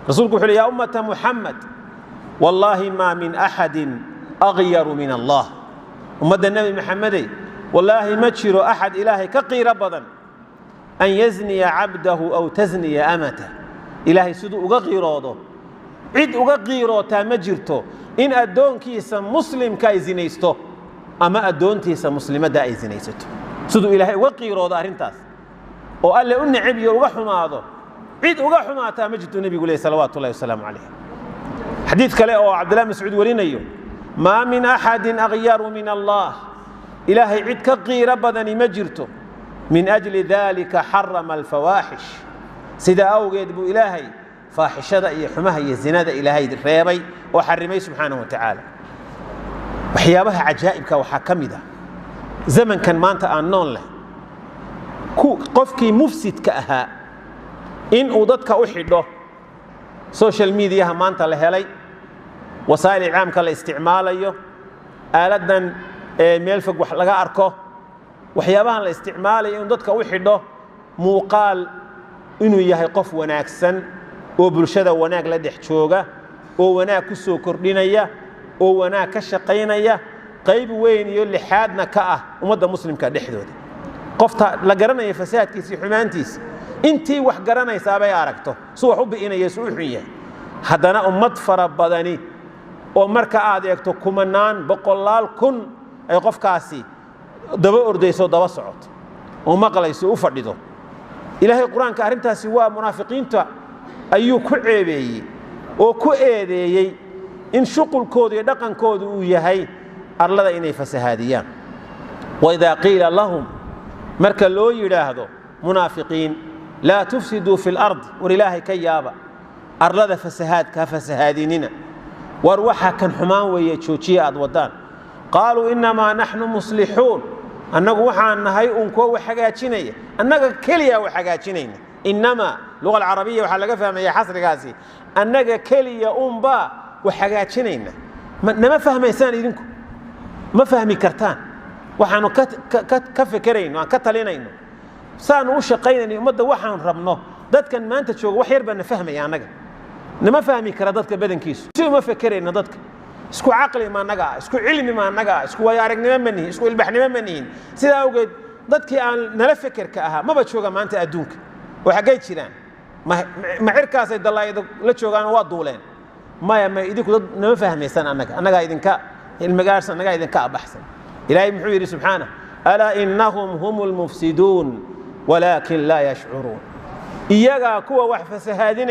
رسولك حلي يا أمة محمد والله ما من أحد أغير من الله. أمة النبي محمد والله ما تشير أحد إلهي كقير أبدا أن يزني عبده أو تزني أمته. إلهي سدو أغيره عد أغيره تامجرته إن أدون كيسا مسلم كايزينيستو أما أدون تيسا مسلمة دا إيزينيستو سدو إلهي أغيره دارين وقال لي أني عبي وغحما هذا عيد وغحما تامجت النبي يقول صلوات الله والسلام عليه. حديث كلام عبد الله مسعود ولينيو ما من أحد أغير من الله إلهي عيد كغير بدني مجرته من أجل ذلك حرم الفواحش سيدا أوجد بو إلهي فاحشة يحمها يزناد إلهي ريبي وحرمي سبحانه وتعالى. وحيابها عجائب وحكمده زمن كان مانتا أنون له qofkii mufsidka ahaa in uu dadka u xidho social media maanta la helay wasaa'il icaamka la isticmaalayo aaladan meel fog wax laga arko waxyaabahan la isticmaalayo in dadka u xidho muuqaal inuu yahay qof wanaagsan oo bulshada wanaag la dhex jooga oo wanaag ku soo kordhinaya oo wanaag ka shaqaynaya qayb weyn iyo lixaadna ka ah ummadda muslimka dhexdooda qofta la garanaya fasaadkiisa xumaantiisa intii wax garanaysa bay aragto soo wax u biinayay soo xun yahay hadana ummad fara badani oo marka aad eegto kumanaan boqolaal kun ay qofkaasi daba ordayso daba socoto oo maqlayso u fadhido ilaahay quraanka arintaasi waa munaafiqiinta ayuu ku ceebeeyay oo ku eedeeyay in shuqulkooda iyo dhaqankooda uu yahay arlada inay fasahaadiyaan wa idha qila lahum marka loo yiraahdo munaafiqiin la tufsidu fil ard war ilaahay ka yaaba arlada fasahaadka fasahaadinina war waxa kan xumaan weeye joojiya aad wadaan qaaluu inma nahnu muslihun annagu waxaan nahay un koo wax hagaajinaya annaga kaliya wax hagaajinayna inma luqa al-arabiyya waxa laga fahmaya xasrigaasi annaga kaliya un ba wax hagaajinayna ma fahmaysan idinku ma fahmi kartaan waxaanu ka fikirayno aan ka talinayno saan u shaqaynayno ummadda waxaan rabno dadkan maanta jooga wax yar baan fahmaya anaga nima fahmi kara dadka badankiisu si ma fikirayno dadka isku aqli ma anaga isku cilmi ma anaga isku way aragnimo ma nihin isku ilbaxnimo ma nihin sida awgeed dadkii aan nala fikirka aha maba jooga maanta adduunka waxa gay jiraan ma cirkaas ay dalaayada la joogaan waa duuleen ma idinku dad nima fahmaysan anaga idinka ilmagaarsan anaga idinka abaxsan إلهي محيري سبحانه ألا إنهم هم المفسدون ولكن لا يشعرون إياك كوا وحفة هادين